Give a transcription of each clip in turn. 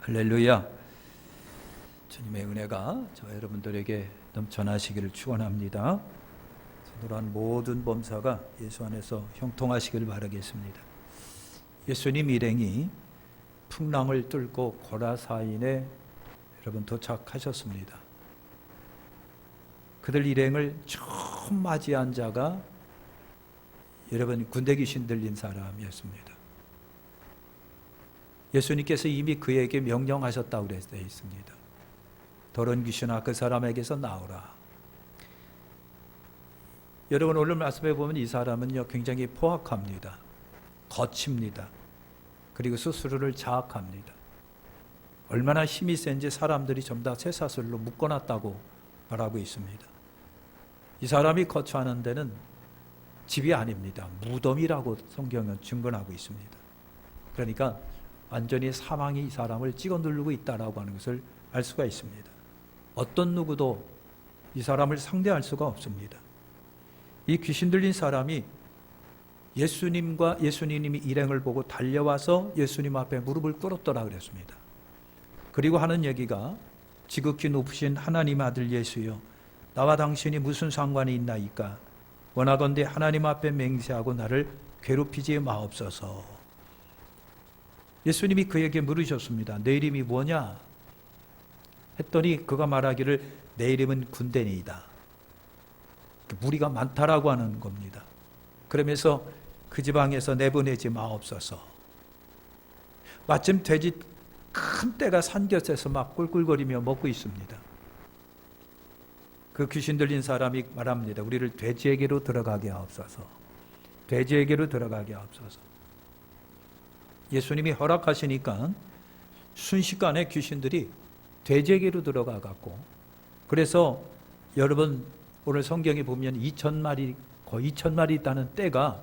할렐루야. 주님의 은혜가 저 여러분들에게 넘쳐나시기를 축원합니다. 그러한 모든 범사가 예수 안에서 형통하시기를 바라겠습니다. 예수님 일행이 풍랑을 뚫고 고라사인에 여러분 도착하셨습니다. 그들 일행을 처음 맞이한 자가 여러분 군대 귀신 들린 사람이었습니다. 예수님께서 이미 그에게 명령하셨다고 되어 있습니다. 더러운 귀신아 그 사람에게서 나오라. 여러분 오늘 말씀해 보면 이 사람은요 굉장히 포악합니다. 거칩니다. 그리고 스스로를 자학합니다. 얼마나 힘이 센지 사람들이 전부 다 쇠사슬로 묶어놨다고 말하고 있습니다. 이 사람이 거처하는 데는 집이 아닙니다. 무덤이라고 성경은 증거하고 있습니다. 그러니까 완전히 사망이 이 사람을 찍어 누르고 있다라고 하는 것을 알 수가 있습니다. 어떤 누구도 이 사람을 상대할 수가 없습니다. 이 귀신 들린 사람이 예수님이 일행을 보고 달려와서 예수님 앞에 무릎을 꿇었더라 그랬습니다. 그리고 하는 얘기가 지극히 높으신 하나님 아들 예수여 나와 당신이 무슨 상관이 있나이까 원하건대 하나님 앞에 맹세하고 나를 괴롭히지 마옵소서. 예수님이 그에게 물으셨습니다. 내 이름이 뭐냐? 했더니 그가 말하기를 내 이름은 군대니이다. 무리가 많다라고 하는 겁니다. 그러면서 그 지방에서 내보내지 마옵소서. 마침 돼지 큰 떼가 산곁에서 막 꿀꿀거리며 먹고 있습니다. 그 귀신 들린 사람이 말합니다. 우리를 돼지에게로 들어가게 하옵소서. 돼지에게로 들어가게 하옵소서. 예수님이 허락하시니까 순식간에 귀신들이 돼지에게로 들어가 갖고 그래서 여러분 오늘 성경에 보면 2,000마리 거의 2,000마리 있다는 떼가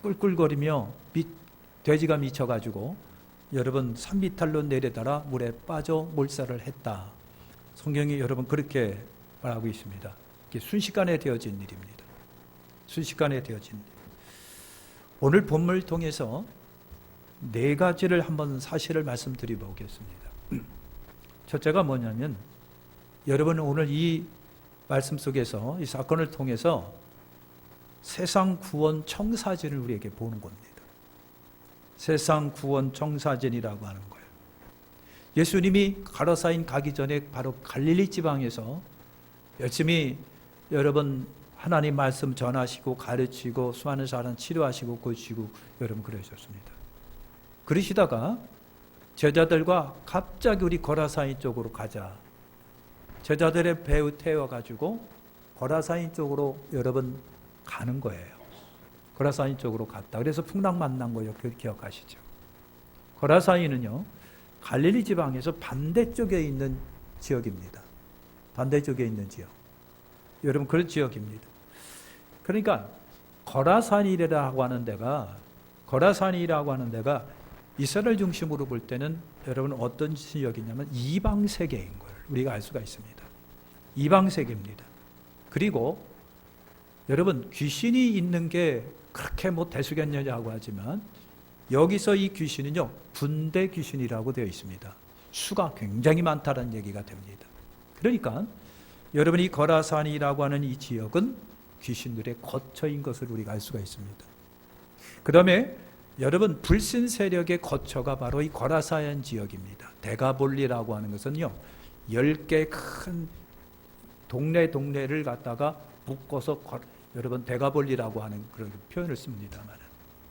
꿀꿀거리며 돼지가 미쳐가지고 여러분 산비탈로 내려달아 물에 빠져 몰살을 했다. 성경이 여러분 그렇게 말하고 있습니다. 이게 순식간에 되어진 일입니다. 순식간에 되어진 일. 오늘 본문을 통해서 네 가지를 한번 사실을 말씀드려 보겠습니다. 첫째가 뭐냐면 여러분 오늘 이 말씀 속에서 이 사건을 통해서 세상 구원 청사진을 우리에게 보는 겁니다. 세상 구원 청사진이라고 하는 거예요. 예수님이 가라사인 가기 전에 바로 갈릴리 지방에서 열심히 여러분 하나님 말씀 전하시고 가르치고 수많은 사람 치료하시고 고치고 여러분 그러셨습니다. 그러시다가 제자들과 갑자기 우리 거라사인 쪽으로 가자. 제자들의 배에 태워가지고 거라사인 쪽으로 여러분 가는 거예요. 거라사인 쪽으로 갔다. 그래서 풍랑 만난 거예요. 기억하시죠? 거라사인은요 갈릴리 지방에서 반대쪽에 있는 지역입니다. 반대쪽에 있는 지역. 여러분 그런 지역입니다. 그러니까 거라산이라고 하는 데가 이스라엘 중심으로 볼 때는 여러분 어떤 지역이냐면 이방 세계인 걸 우리가 알 수가 있습니다. 이방 세계입니다. 그리고 여러분 귀신이 있는 게 그렇게 뭐 대수겠느냐고 하지만 여기서 이 귀신은요 군대 귀신이라고 되어 있습니다. 수가 굉장히 많다는 얘기가 됩니다. 그러니까 여러분 이 거라산이라고 하는 이 지역은 귀신들의 거처인 것을 우리가 알 수가 있습니다. 그 다음에 여러분 불신 세력의 거처가 바로 이 거라사인 지역입니다. 데가볼리라고 하는 것은요 10개 큰 동네를 갖다가 묶어서 여러분 데가볼리라고 하는 그런 표현을 씁니다만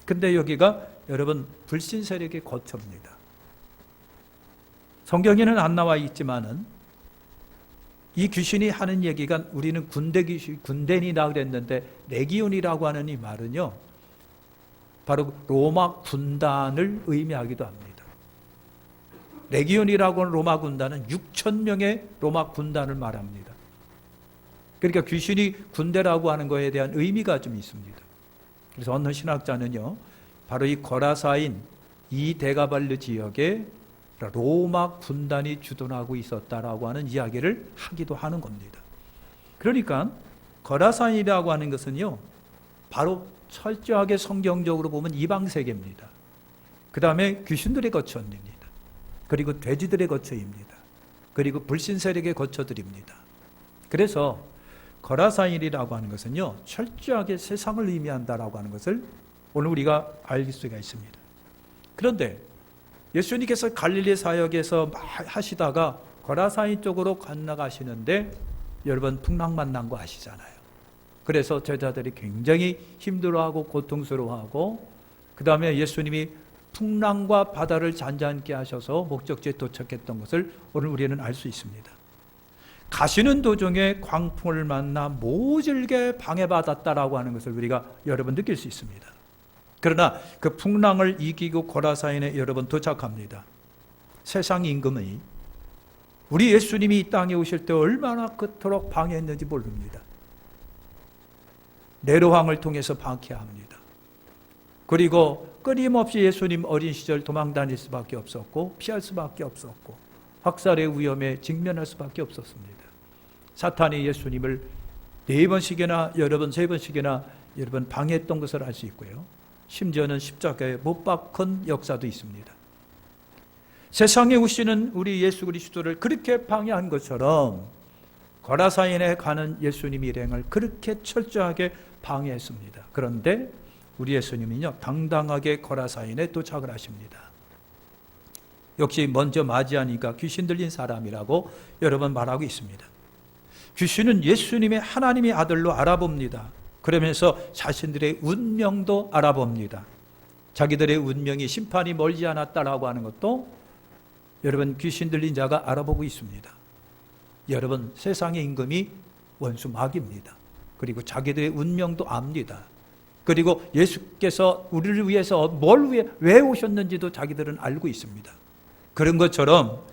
근데 여기가 여러분 불신 세력의 거처입니다. 성경에는 안 나와 있지만은 이 귀신이 하는 얘기가 우리는 군대니라 그랬는데 레기온이라고 하는 이 말은요 바로 로마 군단을 의미하기도 합니다. 레기온이라고 하는 로마 군단은 6,000명의 로마 군단을 말합니다. 그러니까 귀신이 군대라고 하는 것에 대한 의미가 좀 있습니다. 그래서 어느 신학자는요 바로 이 거라사인 이 데가발르 지역에 로마 군단이 주둔하고 있었다라고 하는 이야기를 하기도 하는 겁니다. 그러니까 거라산이라고 하는 것은요 바로 철저하게 성경적으로 보면 이방 세계입니다. 그 다음에 귀신들의 거처입니다. 그리고 돼지들의 거처입니다. 그리고 불신 세력의 거처들입니다. 그래서 거라사인이라고 하는 것은요, 철저하게 세상을 의미한다라고 하는 것을 오늘 우리가 알 수가 있습니다. 그런데 예수님께서 갈릴리 사역에서 하시다가 거라사인 쪽으로 건너가시는데 여러분 풍랑 만난 거 아시잖아요. 그래서 제자들이 굉장히 힘들어하고 고통스러워하고 그 다음에 예수님이 풍랑과 바다를 잔잔케 하셔서 목적지에 도착했던 것을 오늘 우리는 알 수 있습니다. 가시는 도중에 광풍을 만나 모질게 방해받았다라고 하는 것을 우리가 여러분 느낄 수 있습니다. 그러나 그 풍랑을 이기고 고라사인에 여러분 도착합니다. 세상 임금이 우리 예수님이 이 땅에 오실 때 얼마나 그토록 방해했는지 모릅니다. 네로왕을 통해서 방해합니다. 그리고 끊임없이 예수님 어린 시절 도망 다닐 수밖에 없었고 피할 수밖에 없었고 학살의 위험에 직면할 수밖에 없었습니다. 사탄이 예수님을 4번씩이나 여러 번 3번씩이나 여러분 방해했던 것을 알 수 있고요. 심지어는 십자가에 못 박은 역사도 있습니다. 세상에 오시는 우리 예수 그리스도를 그렇게 방해한 것처럼 거라사인에 가는 예수님 일행을 그렇게 철저하게 방해했습니다. 그런데 우리 예수님은요, 당당하게 거라사인에 도착을 하십니다. 역시 먼저 맞이하니까 귀신 들린 사람이라고 여러 번 말하고 있습니다. 귀신은 예수님의 하나님의 아들로 알아봅니다. 그러면서 자신들의 운명도 알아봅니다. 자기들의 운명이 심판이 멀지 않았다라고 하는 것도 여러분 귀신 들린 자가 알아보고 있습니다. 여러분 세상의 임금이 원수 마귀입니다. 그리고 자기들의 운명도 압니다. 그리고 예수께서 우리를 위해서 왜 오셨는지도 자기들은 알고 있습니다. 그런 것처럼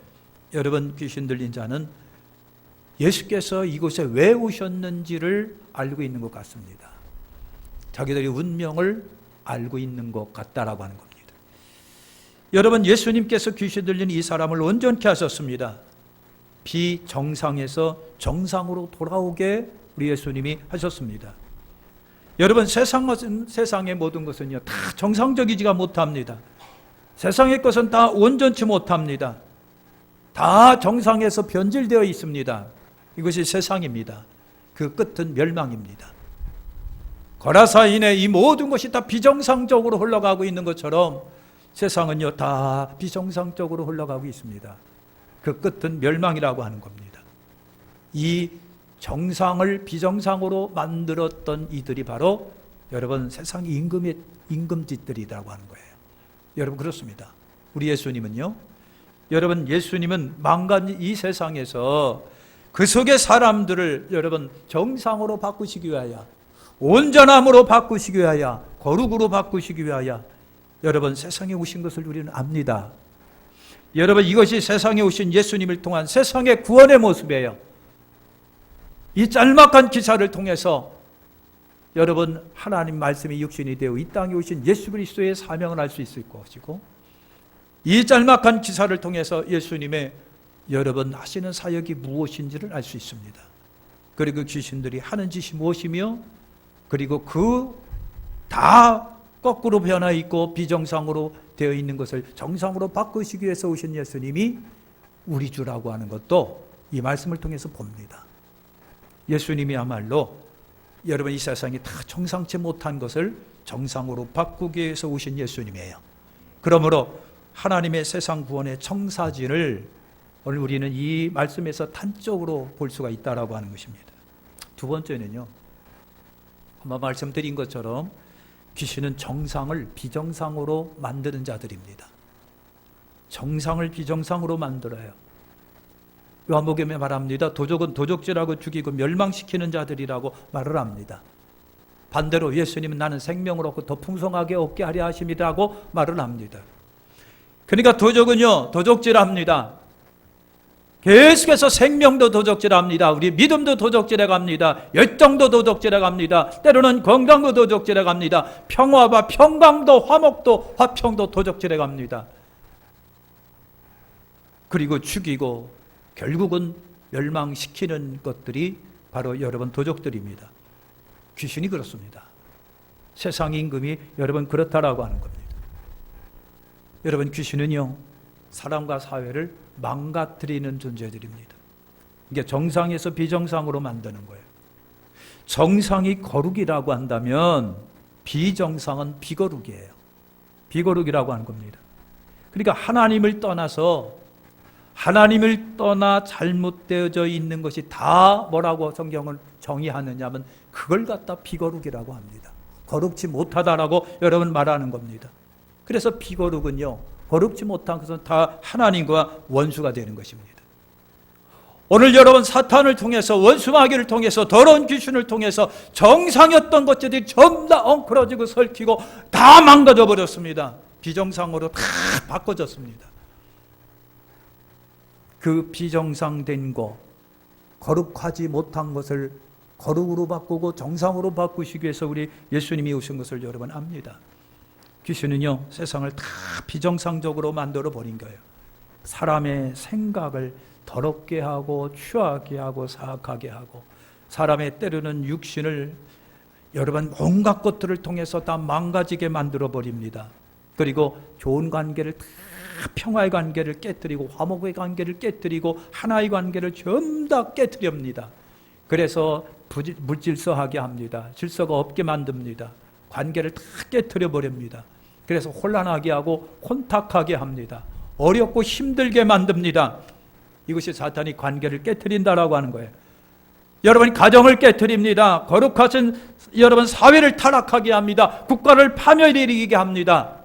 여러분 귀신 들린 자는 예수께서 이곳에 왜 오셨는지를 알고 있는 것 같습니다. 자기들의 운명을 알고 있는 것 같다라고 하는 겁니다. 여러분 예수님께서 귀신 들린 이 사람을 온전케 하셨습니다. 비정상에서 정상으로 돌아오게 우리 예수님이 하셨습니다. 여러분 세상의 모든 것은요 다 정상적이지가 못합니다. 세상의 것은 다 온전치 못합니다. 다 정상에서 변질되어 있습니다. 이것이 세상입니다. 그 끝은 멸망입니다. 거라사인의 이 모든 것이 다 비정상적으로 흘러가고 있는 것처럼 세상은요 다 비정상적으로 흘러가고 있습니다. 그 끝은 멸망이라고 하는 겁니다. 이 정상을 비정상으로 만들었던 이들이 바로 여러분 세상 임금짓들이라고 하는 거예요. 여러분 그렇습니다. 우리 예수님은요, 여러분 예수님은 망가진 이 세상에서 그 속의 사람들을 여러분 정상으로 바꾸시기 위하여, 온전함으로 바꾸시기 위하여, 거룩으로 바꾸시기 위하여 여러분 세상에 오신 것을 우리는 압니다. 여러분 이것이 세상에 오신 예수님을 통한 세상의 구원의 모습이에요. 이 짤막한 기사를 통해서 여러분 하나님 말씀이 육신이 되어 이 땅에 오신 예수 그리스도의 사명을 알 수 있을 것이고, 이 짤막한 기사를 통해서 예수님의 여러분 하시는 사역이 무엇인지를 알 수 있습니다. 그리고 귀신들이 하는 짓이 무엇이며, 그리고 그 다 거꾸로 변화 있고 비정상으로 되어 있는 것을 정상으로 바꾸시기 위해서 오신 예수님이 우리 주라고 하는 것도 이 말씀을 통해서 봅니다. 예수님이야말로 여러분 이 세상이 다 정상치 못한 것을 정상으로 바꾸기 위해서 오신 예수님이에요. 그러므로 하나님의 세상 구원의 청사진을 오늘 우리는 이 말씀에서 단적으로 볼 수가 있다라고 하는 것입니다. 두 번째는요, 아마 말씀드린 것처럼 귀신은 정상을 비정상으로 만드는 자들입니다. 정상을 비정상으로 만들어요. 요한복음에 말합니다. 도적은 도적질하고 죽이고 멸망시키는 자들이라고 말을 합니다. 반대로 예수님은 나는 생명을 얻고 더 풍성하게 얻게 하려 하심이라고 말을 합니다. 그러니까 도적은요 도적질합니다. 계속해서 생명도 도적질합니다. 우리 믿음도 도적질해 갑니다. 열정도 도적질해 갑니다. 때로는 건강도 도적질해 갑니다. 평화와 평강도 화목도 화평도 도적질해 갑니다. 그리고 죽이고 결국은 멸망시키는 것들이 바로 여러분 도적들입니다. 귀신이 그렇습니다. 세상 임금이 여러분 그렇다라고 하는 겁니다. 여러분 귀신은요 사람과 사회를 망가뜨리는 존재들입니다. 이게 정상에서 비정상으로 만드는 거예요. 정상이 거룩이라고 한다면 비정상은 비거룩이에요. 비거룩이라고 하는 겁니다. 그러니까 하나님을 떠나 잘못되어져 있는 것이 다 뭐라고 성경을 정의하느냐 하면 그걸 갖다 비거룩이라고 합니다. 거룩지 못하다라고 여러분 말하는 겁니다. 그래서 비거룩은요, 거룩지 못한 것은 다 하나님과 원수가 되는 것입니다. 오늘 여러분 사탄을 통해서, 원수마귀를 통해서, 더러운 귀신을 통해서 정상이었던 것들이 전부 다 엉클어지고 설키고 다 망가져 버렸습니다. 비정상으로 다 바꿔졌습니다. 그 비정상된 거, 거룩하지 못한 것을 거룩으로 바꾸고 정상으로 바꾸시기 위해서 우리 예수님이 오신 것을 여러분 압니다. 귀신은요, 세상을 다 비정상적으로 만들어 버린 거예요. 사람의 생각을 더럽게 하고 추하게 하고 사악하게 하고, 사람의 때로는 육신을 여러분 온갖 것들을 통해서 다 망가지게 만들어 버립니다. 그리고 좋은 관계를 다, 평화의 관계를 깨뜨리고 화목의 관계를 깨뜨리고 하나의 관계를 전부 다 깨뜨립니다. 그래서 무질서하게 합니다. 질서가 없게 만듭니다. 관계를 다 깨뜨려 버립니다. 그래서 혼란하게 하고 혼탁하게 합니다. 어렵고 힘들게 만듭니다. 이것이 사탄이 관계를 깨뜨린다라고 하는 거예요. 여러분 가정을 깨뜨립니다. 거룩하신 여러분 사회를 타락하게 합니다. 국가를 파멸에 이르게 합니다.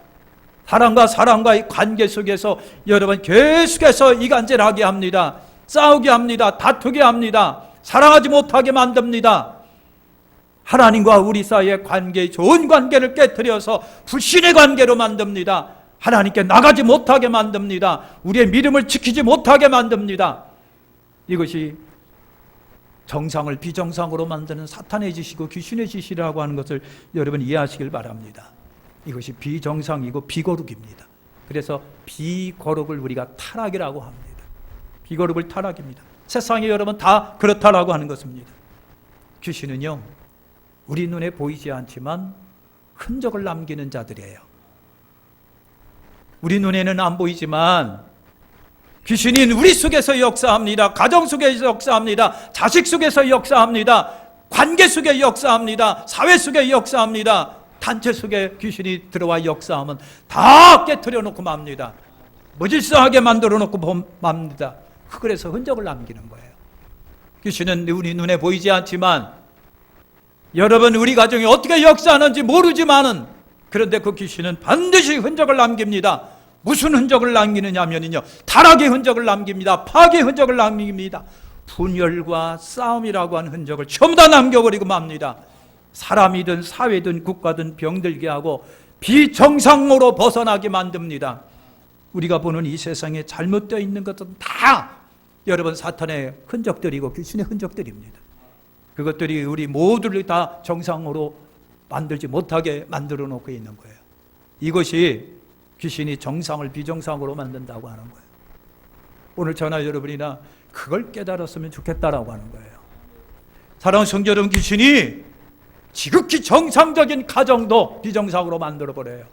사람과 사람과의 관계 속에서 여러분 계속해서 이간질하게 합니다. 싸우게 합니다. 다투게 합니다. 사랑하지 못하게 만듭니다. 하나님과 우리 사이의 관계, 좋은 관계를 깨뜨려서 불신의 관계로 만듭니다. 하나님께 나가지 못하게 만듭니다. 우리의 믿음을 지키지 못하게 만듭니다. 이것이 정상을 비정상으로 만드는 사탄의 짓이고 귀신의 짓이라고 하는 것을 여러분 이해하시길 바랍니다. 이것이 비정상이고 비거룩입니다. 그래서 비거룩을 우리가 타락이라고 합니다. 비거룩을 타락입니다. 세상에 여러분 다 그렇다라고 하는 것입니다. 귀신은요, 우리 눈에 보이지 않지만 흔적을 남기는 자들이에요. 우리 눈에는 안 보이지만 귀신이 우리 속에서 역사합니다. 가정 속에서 역사합니다. 자식 속에서 역사합니다. 관계 속에 역사합니다. 사회 속에 역사합니다. 단체 속에 귀신이 들어와 역사하면 다 깨트려 놓고 맙니다. 무질서하게 만들어 놓고 맙니다. 그래서 흔적을 남기는 거예요. 귀신은 우리 눈에 보이지 않지만 여러분 우리 가정이 어떻게 역사하는지 모르지만은, 그런데 그 귀신은 반드시 흔적을 남깁니다. 무슨 흔적을 남기느냐 하면요, 타락의 흔적을 남깁니다. 파괴의 흔적을 남깁니다. 분열과 싸움이라고 하는 흔적을 전부 다 남겨버리고 맙니다. 사람이든 사회든 국가든 병들게 하고 비정상으로 벗어나게 만듭니다. 우리가 보는 이 세상에 잘못되어 있는 것은 다 여러분 사탄의 흔적들이고 귀신의 흔적들입니다. 그것들이 우리 모두를 다 정상으로 만들지 못하게 만들어 놓고 있는 거예요. 이것이 귀신이 정상을 비정상으로 만든다고 하는 거예요. 오늘 저나 여러분이나 그걸 깨달았으면 좋겠다라고 하는 거예요. 사랑하는 성도 여러분, 귀신이 지극히 정상적인 가정도 비정상으로 만들어버려요.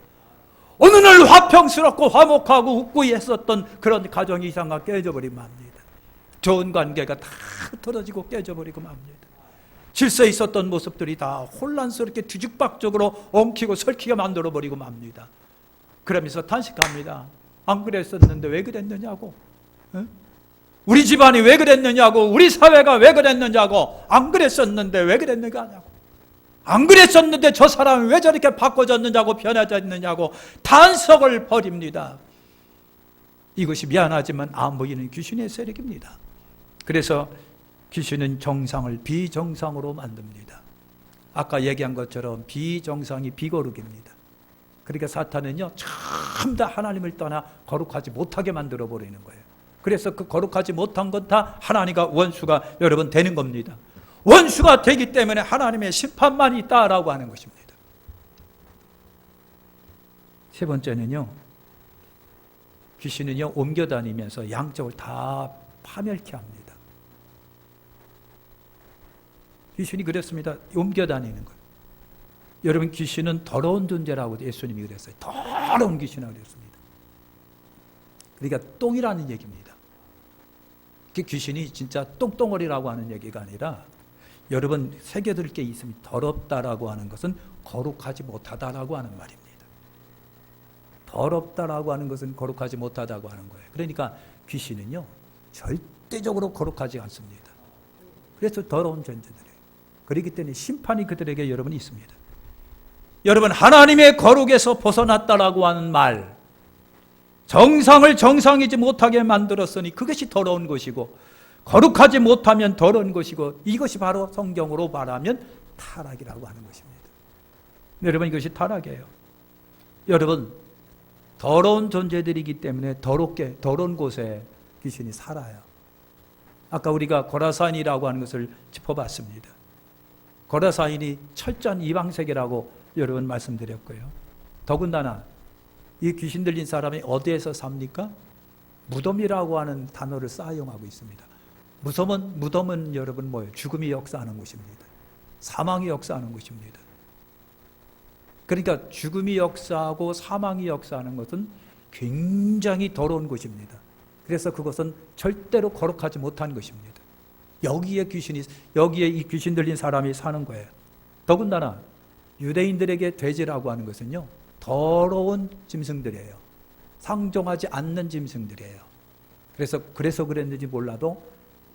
어느 날 화평스럽고 화목하고 웃고 했었던 그런 가정이 이상하게 깨져버리면 맙니다. 좋은 관계가 다 틀어지고 깨져버리고 맙니다. 질서 있었던 모습들이 다 혼란스럽게 뒤죽박죽으로 엉키고 설키게 만들어버리고 맙니다. 그러면서 탄식합니다. 안 그랬었는데 왜 그랬느냐고, 우리 집안이 왜 그랬느냐고, 우리 사회가 왜 그랬느냐고, 안 그랬었는데 왜 그랬느냐고, 안 그랬었는데 저 사람이 왜 저렇게 바꿔졌느냐고, 변해졌느냐고 탄석을 벌입니다. 이것이 미안하지만 안 보이는 귀신의 세력입니다. 그래서 귀신은 정상을 비정상으로 만듭니다. 아까 얘기한 것처럼 비정상이 비거룩입니다. 그러니까 사탄은요, 전부 다 하나님을 떠나 거룩하지 못하게 만들어 버리는 거예요. 그래서 그 거룩하지 못한 건 다 하나님과 원수가 여러분 되는 겁니다. 원수가 되기 때문에 하나님의 심판만 있다라고 하는 것입니다. 세 번째는요, 귀신은요 옮겨다니면서 양쪽을 다 파멸케 합니다. 귀신이 그랬습니다. 옮겨다니는 거예요. 여러분, 귀신은 더러운 존재라고 예수님이 그랬어요. 더러운 귀신이라고 그랬습니다. 그러니까 똥이라는 얘기입니다. 그 귀신이 진짜 똥덩어리라고 하는 얘기가 아니라 여러분 새겨들 게 있으면 더럽다라고 하는 것은 거룩하지 못하다라고 하는 말입니다. 더럽다라고 하는 것은 거룩하지 못하다고 하는 거예요. 그러니까 귀신은요 절대적으로 거룩하지 않습니다. 그래서 더러운 존재들이에요. 그렇기 때문에 심판이 그들에게 여러분 있습니다. 여러분 하나님의 거룩에서 벗어났다라고 하는 말, 정상을 정상이지 못하게 만들었으니 그것이 더러운 것이고 거룩하지 못하면 더러운 것이고 이것이 바로 성경으로 말하면 타락이라고 하는 것입니다. 여러분 이것이 타락이에요. 여러분 더러운 존재들이기 때문에 더러운 곳에 귀신이 살아요. 아까 우리가 고라사인이라고 하는 것을 짚어봤습니다. 고라사인이 철저한 이방세계라고 여러분 말씀드렸고요. 더군다나 이 귀신 들린 사람이 어디에서 삽니까? 무덤이라고 하는 단어를 사용하고 있습니다. 무덤은 여러분 뭐예요? 죽음이 역사하는 곳입니다. 사망이 역사하는 곳입니다. 그러니까 죽음이 역사하고 사망이 역사하는 것은 굉장히 더러운 곳입니다. 그래서 그것은 절대로 거룩하지 못한 것입니다. 여기에 이 귀신 들린 사람이 사는 거예요. 더군다나 유대인들에게 돼지라고 하는 것은요 더러운 짐승들이에요. 상종하지 않는 짐승들이에요. 그래서 그랬는지 몰라도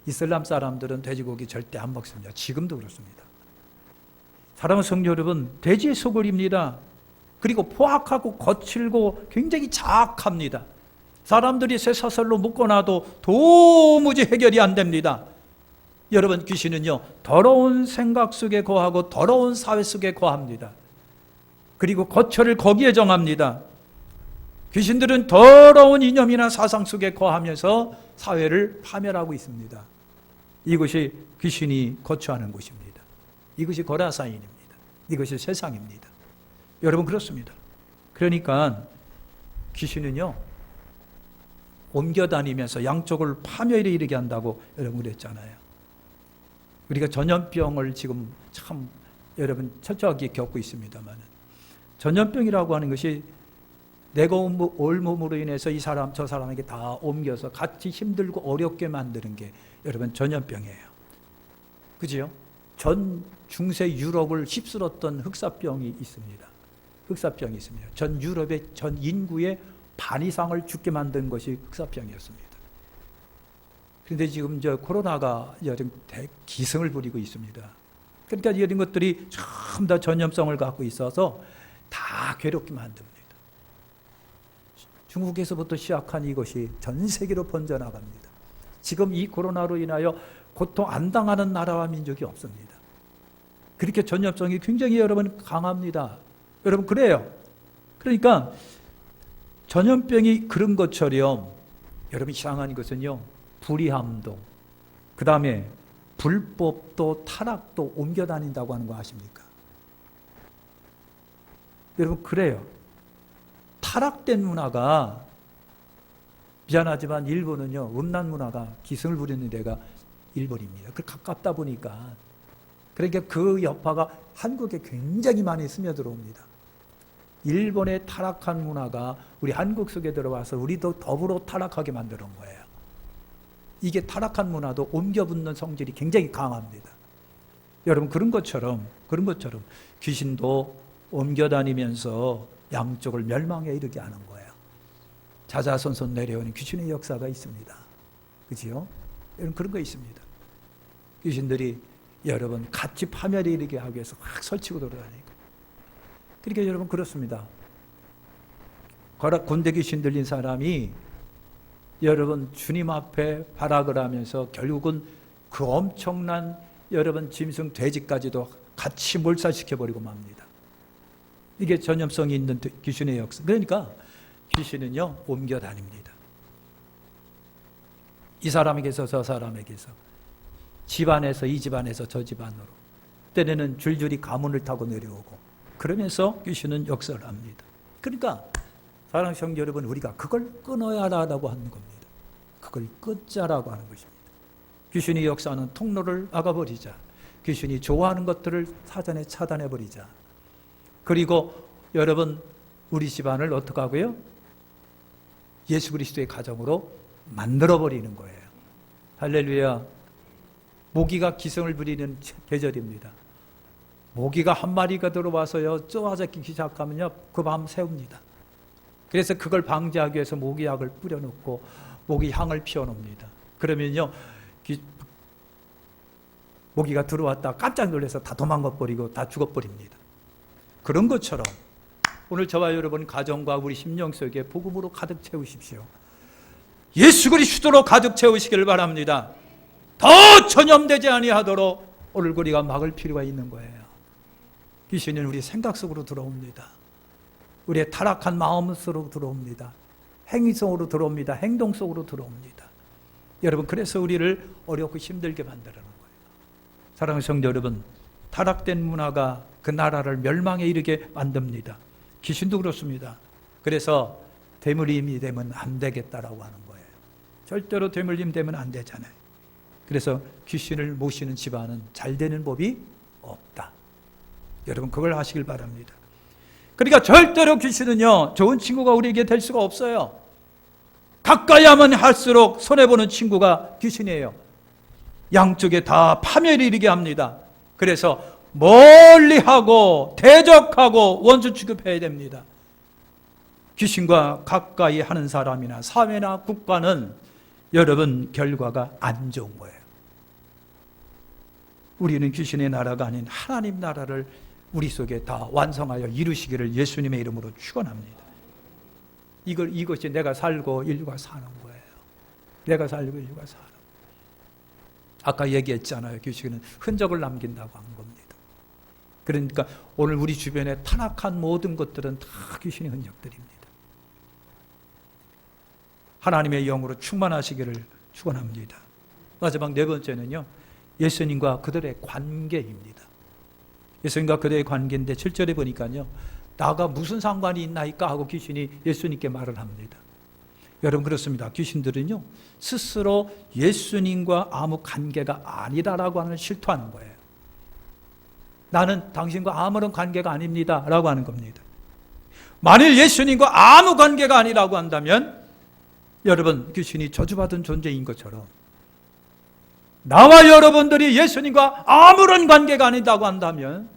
이슬람 사람들은 돼지고기 절대 안 먹습니다. 지금도 그렇습니다. 사랑하는 성도 여러분, 돼지의 소굴입니다. 그리고 포악하고 거칠고 굉장히 자악합니다. 사람들이 쇠사슬로 묶어놔도 도무지 해결이 안 됩니다. 여러분 귀신은요 더러운 생각 속에 거하고 더러운 사회 속에 거합니다. 그리고 거처를 거기에 정합니다. 귀신들은 더러운 이념이나 사상 속에 거하면서 사회를 파멸하고 있습니다. 이것이 귀신이 거처하는 곳입니다. 이것이 고라사인입니다. 이것이 세상입니다. 여러분 그렇습니다. 그러니까 귀신은요 옮겨다니면서 양쪽을 파멸에 이르게 한다고 여러분 그랬잖아요. 우리가 전염병을 지금 참 여러분 철저하게 겪고 있습니다만 전염병이라고 하는 것이 내가 올 몸으로 인해서 이 사람 저 사람에게 다 옮겨서 같이 힘들고 어렵게 만드는 게 여러분 전염병이에요. 그죠? 전 중세 유럽을 휩쓸었던 흑사병이 있습니다. 흑사병이 있습니다. 전 유럽의 전 인구의 반 이상을 죽게 만든 것이 흑사병이었습니다. 그런데 지금 코로나가 여름 기승을 부리고 있습니다. 그러니까 이런 것들이 전부 다 전염성을 갖고 있어서 다 괴롭게 만듭니다. 중국에서부터 시작한 이것이 전 세계로 번져나갑니다. 지금 이 코로나로 인하여 고통 안 당하는 나라와 민족이 없습니다. 그렇게 전염성이 굉장히 여러분 강합니다. 여러분 그래요. 그러니까 전염병이 그런 것처럼 여러분 이상한 것은요 불의함도 그 다음에 불법도 타락도 옮겨다닌다고 하는 거 아십니까? 여러분 그래요. 타락된 문화가 미안하지만 일본은요 음란 문화가 기승을 부리는 데가 일본입니다. 그 가깝다 보니까 그러니까 그 여파가 한국에 굉장히 많이 스며들어옵니다. 일본의 타락한 문화가 우리 한국 속에 들어와서 우리도 더불어 타락하게 만드는 거예요. 이게 타락한 문화도 옮겨붙는 성질이 굉장히 강합니다. 여러분 그런 것처럼 귀신도 옮겨다니면서 양쪽을 멸망에 이르게 하는 거예요. 자자손손 내려오는 귀신의 역사가 있습니다. 그렇죠? 여러분 그런 거 있습니다. 귀신들이 여러분 같이 파멸에 이르게 하기 위해서 확 설치고 돌아다니고. 그러니까 여러분 그렇습니다. 곤대 귀신 들린 사람이 여러분 주님 앞에 발악을 하면서 결국은 그 엄청난 여러분 짐승 돼지까지도 같이 몰살시켜버리고 맙니다. 이게 전염성이 있는 귀신의 역사. 그러니까 귀신은요 옮겨다닙니다. 이 사람에게서 저 사람에게서, 집안에서 이 집안에서 저 집안으로, 때로는 줄줄이 가문을 타고 내려오고, 그러면서 귀신은 역사를 합니다. 그러니까 사랑하는 성도 여러분, 우리가 그걸 끊어야 하라고 하는 겁니다. 그걸 끊자라고 하는 것입니다. 귀신이 역사하는 통로를 막아버리자. 귀신이 좋아하는 것들을 사전에 차단해버리자. 그리고 여러분, 우리 집안을 어떻게 하고요? 예수 그리스도의 가정으로 만들어버리는 거예요. 할렐루야. 모기가 기승을 부리는 계절입니다. 모기가 한 마리가 들어와서요, 쪼아잡기 시작하면요, 그 밤 새웁니다. 그래서 그걸 방지하기 위해서 모기약을 뿌려놓고 모기 향을 피워놓습니다. 그러면요, 모기가 들어왔다 깜짝 놀라서 다 도망가버리고 다 죽어버립니다. 그런 것처럼 오늘 저와 여러분 가정과 우리 심령 속에 복음으로 가득 채우십시오. 예수 그리스도로 가득 채우시기를 바랍니다. 더 전염되지 아니하도록 오늘 우리가 막을 필요가 있는 거예요. 귀신은 우리 생각 속으로 들어옵니다. 우리의 타락한 마음 속으로 들어옵니다. 행위 속으로 들어옵니다. 행동 속으로 들어옵니다. 여러분, 그래서 우리를 어렵고 힘들게 만들어는 거예요. 사랑하는 성도 여러분, 타락된 문화가 그 나라를 멸망에 이르게 만듭니다. 귀신도 그렇습니다. 그래서 대물림이 되면 안 되겠다라고 하는 거예요. 절대로 대물림 되면 안 되잖아요. 그래서 귀신을 모시는 집안은 잘 되는 법이 없다. 여러분, 그걸 하시길 바랍니다. 그러니까 절대로 귀신은요, 좋은 친구가 우리에게 될 수가 없어요. 가까이 하면 할수록 손해보는 친구가 귀신이에요. 양쪽에 다 파멸이 이르게 합니다. 그래서 멀리하고 대적하고 원수 취급해야 됩니다. 귀신과 가까이 하는 사람이나 사회나 국가는 여러분 결과가 안 좋은 거예요. 우리는 귀신의 나라가 아닌 하나님 나라를 우리 속에 다 완성하여 이루시기를 예수님의 이름으로 축원합니다. 이것이 내가 살고 인류가 사는 거예요. 내가 살고 인류가 사는 거예요. 아까 얘기했잖아요. 귀신은 흔적을 남긴다고 한 겁니다. 그러니까 오늘 우리 주변에 타락한 모든 것들은 다 귀신의 흔적들입니다. 하나님의 영으로 충만하시기를 축원합니다. 마지막 네 번째는요, 예수님과 그들의 관계입니다. 예수님과 그들의 관계인데 7절에 보니까요, 나가 무슨 상관이 있나이까 하고 귀신이 예수님께 말을 합니다. 여러분, 그렇습니다. 귀신들은요, 스스로 예수님과 아무 관계가 아니다라고 하는 실토하는 거예요. 나는 당신과 아무런 관계가 아닙니다 라고 하는 겁니다. 만일 예수님과 아무 관계가 아니라고 한다면 여러분, 귀신이 저주받은 존재인 것처럼 나와 여러분들이 예수님과 아무런 관계가 아니다고 한다면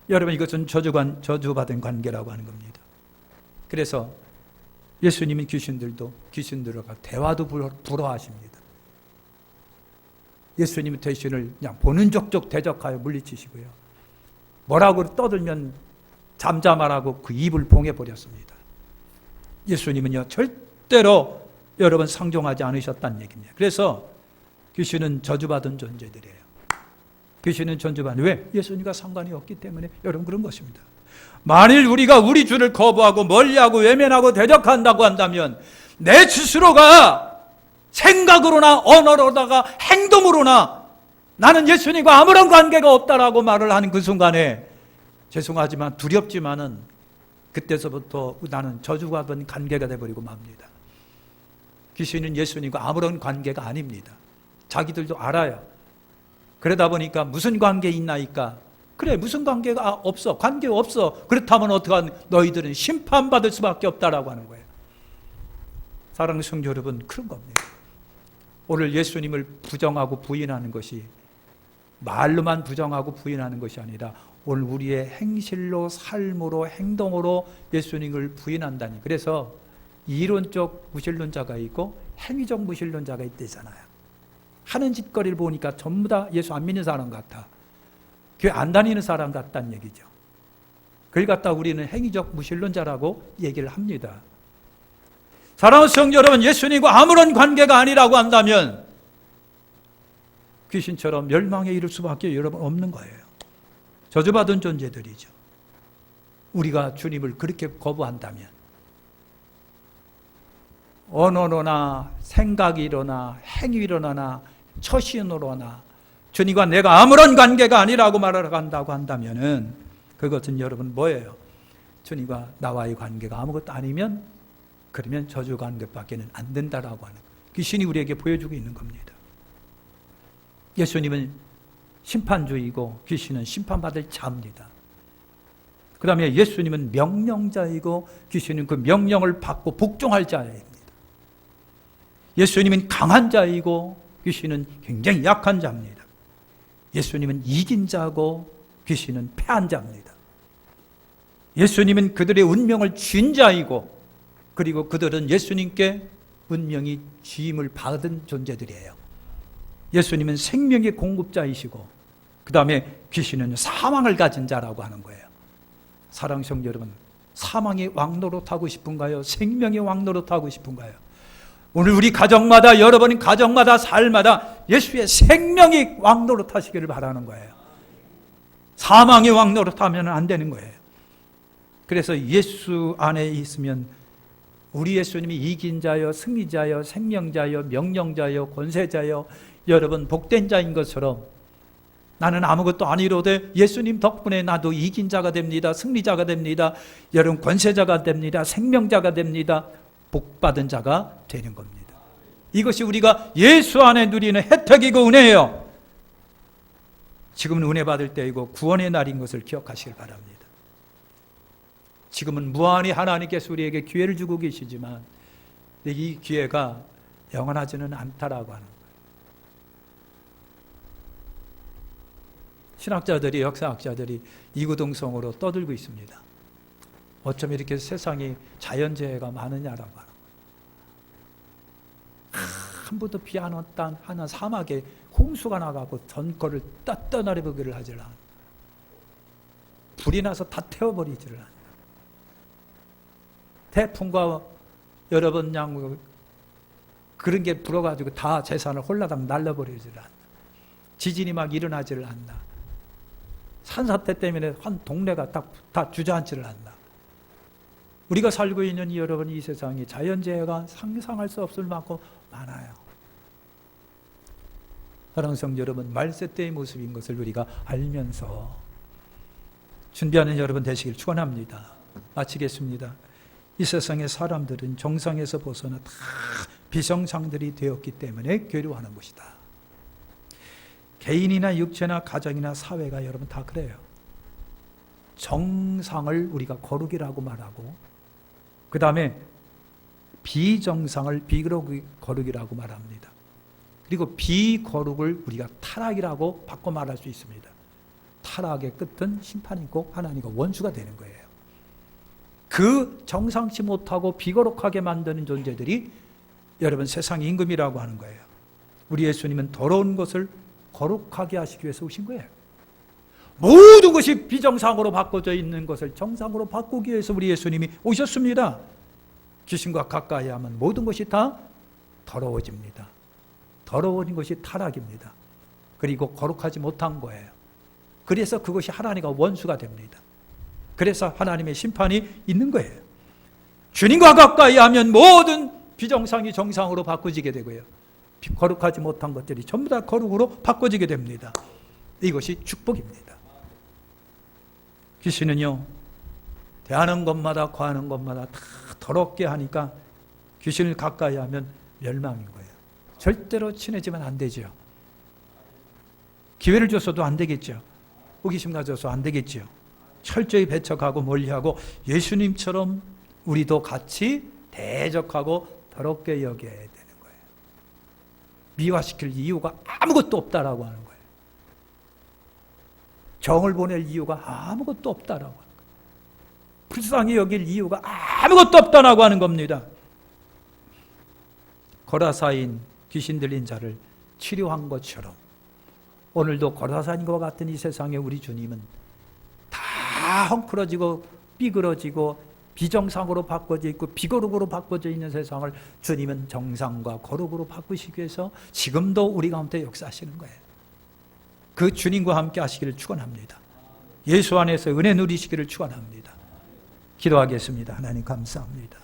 여러분, 이것은 저주받은 관계라고 하는 겁니다. 그래서 예수님은 귀신들과 대화도 불허하십니다. 예수님은 귀신을 그냥 보는 족족 대적하여 물리치시고요, 뭐라고 떠들면 잠잠하라고 그 입을 봉해버렸습니다. 예수님은요, 절대로 여러분 상종하지 않으셨다는 얘기입니다. 그래서 귀신은 저주받은 존재들이에요. 귀신은 저주받은, 왜? 예수님과 상관이 없기 때문에 여러분 그런 것입니다. 만일 우리가 우리 주를 거부하고 멀리하고 외면하고 대적한다고 한다면 내 스스로가 생각으로나 언어로다가 행동으로나 나는 예수님과 아무런 관계가 없다라고 말을 하는 그 순간에 죄송하지만 두렵지만은 그때서부터 나는 저주받은 관계가 되어버리고 맙니다. 귀신은 예수님과 아무런 관계가 아닙니다. 자기들도 알아요. 그러다 보니까 무슨 관계 있나이까? 그래, 무슨 관계가 없어. 관계 없어. 그렇다면 어떡하니? 너희들은 심판받을 수밖에 없다라고 하는 거예요. 사랑하는 성도 여러분, 그런 겁니다. 오늘 예수님을 부정하고 부인하는 것이 말로만 부정하고 부인하는 것이 아니라 오늘 우리의 행실로, 삶으로, 행동으로 예수님을 부인한다니. 그래서 이론적 무신론자가 있고 행위적 무신론자가 있대잖아요. 하는 짓거리를 보니까 전부 다 예수 안 믿는 사람 같아. 교회 안 다니는 사람 같다는 얘기죠. 그걸 갖다 우리는 행위적 무신론자라고 얘기를 합니다. 사랑하는 성도 여러분, 예수님과 아무런 관계가 아니라고 한다면 귀신처럼 멸망에 이를 수밖에 여러분 없는 거예요. 저주받은 존재들이죠. 우리가 주님을 그렇게 거부한다면 언어로나 생각이로나 행위로나 처신으로나 주님과 내가 아무런 관계가 아니라고 말한다고 한다면은 그것은 여러분 뭐예요? 주님과 나와의 관계가 아무것도 아니면 그러면 저주 관계밖에는 안 된다라고 하는 귀신이 우리에게 보여주고 있는 겁니다. 예수님은 심판주이고 귀신은 심판받을 자입니다. 그 다음에 예수님은 명령자이고 귀신은 그 명령을 받고 복종할 자입니다. 예수님은 강한 자이고 귀신은 굉장히 약한 자입니다. 예수님은 이긴 자고 귀신은 패한 자입니다. 예수님은 그들의 운명을 쥔 자이고 그리고 그들은 예수님께 운명이 쥐임을 받은 존재들이에요. 예수님은 생명의 공급자이시고 그 다음에 귀신은 사망을 가진 자라고 하는 거예요. 사랑하는 성도 여러분, 사망의 왕노릇하고 싶은가요? 생명의 왕노릇하고 싶은가요? 오늘 우리 가정마다, 여러분 가정마다, 삶마다 예수의 생명의 왕노릇하시기를 바라는 거예요. 사망의 왕노릇하면 안 되는 거예요. 그래서 예수 안에 있으면 우리 예수님이 이긴 자여, 승리자여, 생명자여, 명령자여, 권세자여, 여러분 복된 자인 것처럼 나는 아무것도 아니로되 예수님 덕분에 나도 이긴 자가 됩니다. 승리자가 됩니다. 여러분 권세자가 됩니다. 생명자가 됩니다. 복받은 자가 되는 겁니다. 이것이 우리가 예수 안에 누리는 혜택이고 은혜예요. 지금은 은혜 받을 때이고 구원의 날인 것을 기억하시길 바랍니다. 지금은 무한히 하나님께서 우리에게 기회를 주고 계시지만 이 기회가 영원하지는 않다라고 하는 거예요. 신학자들이, 역사학자들이 이구동성으로 떠들고 있습니다. 어쩜 이렇게 세상에 자연재해가 많으냐라고 하는 거예요. 한 번도 비 안 왔던 하나 사막에 홍수가 나가고 전거를 떠나려보기를 하질 않아. 불이 나서 다 태워버리지를 않아. 태풍과 여러분 그런 게 불어가지고 다 재산을 홀라당 날려버리질 않아. 지진이 막 일어나지를 않나. 산사태 때문에 한 동네가 다 주저앉지를 않나. 우리가 살고 있는 여러분 이 세상에 자연재해가 상상할 수 없을 만큼 많아요. 사랑하는 성도 여러분, 말세 때의 모습인 것을 우리가 알면서 준비하는 여러분 되시길 축원합니다. 마치겠습니다. 이 세상의 사람들은 정상에서 벗어나 다 비정상들이 되었기 때문에 괴로워하는 것이다. 개인이나 육체나 가정이나 사회가 여러분 다 그래요. 정상을 우리가 거룩이라고 말하고 그 다음에 비정상을 비거룩이라고 말합니다. 그리고 비거룩을 우리가 타락이라고 바꿔 말할 수 있습니다. 타락의 끝은 심판이고 하나님과 원수가 되는 거예요. 그 정상치 못하고 비거룩하게 만드는 존재들이 여러분 세상의 임금이라고 하는 거예요. 우리 예수님은 더러운 것을 거룩하게 하시기 위해서 오신 거예요. 모든 것이 비정상으로 바꿔져 있는 것을 정상으로 바꾸기 위해서 우리 예수님이 오셨습니다. 귀신과 가까이 하면 모든 것이 다 더러워집니다. 더러워진 것이 타락입니다. 그리고 거룩하지 못한 거예요. 그래서 그것이 하나님과 원수가 됩니다. 그래서 하나님의 심판이 있는 거예요. 주님과 가까이 하면 모든 비정상이 정상으로 바꿔지게 되고요. 거룩하지 못한 것들이 전부 다 거룩으로 바꿔지게 됩니다. 이것이 축복입니다. 귀신은요, 대하는 것마다 과하는 것마다 다 더럽게 하니까 귀신을 가까이 하면 멸망인 거예요. 절대로 친해지면 안 되죠. 기회를 줘서도 안 되겠죠. 호기심 가져서 안 되겠죠. 철저히 배척하고 멀리하고 예수님처럼 우리도 같이 대적하고 더럽게 여겨야 되는 거예요. 미화시킬 이유가 아무것도 없다라고 하는 거예요. 정을 보낼 이유가 아무것도 없다라고 하는 거예요. 불쌍히 여길 이유가 아무것도 없다라고 하는 겁니다. 거라사인 귀신 들린 자를 치료한 것처럼 오늘도 거라사인과 같은 이 세상에 우리 주님은 다 헝클어지고 삐그러지고 비정상으로 바꿔져 있고 비거룩으로 바꿔져 있는 세상을 주님은 정상과 거룩으로 바꾸시기 위해서 지금도 우리 가운데 역사하시는 거예요. 그 주님과 함께 하시기를 축원합니다. 예수 안에서 은혜 누리시기를 축원합니다. 기도하겠습니다. 하나님 감사합니다.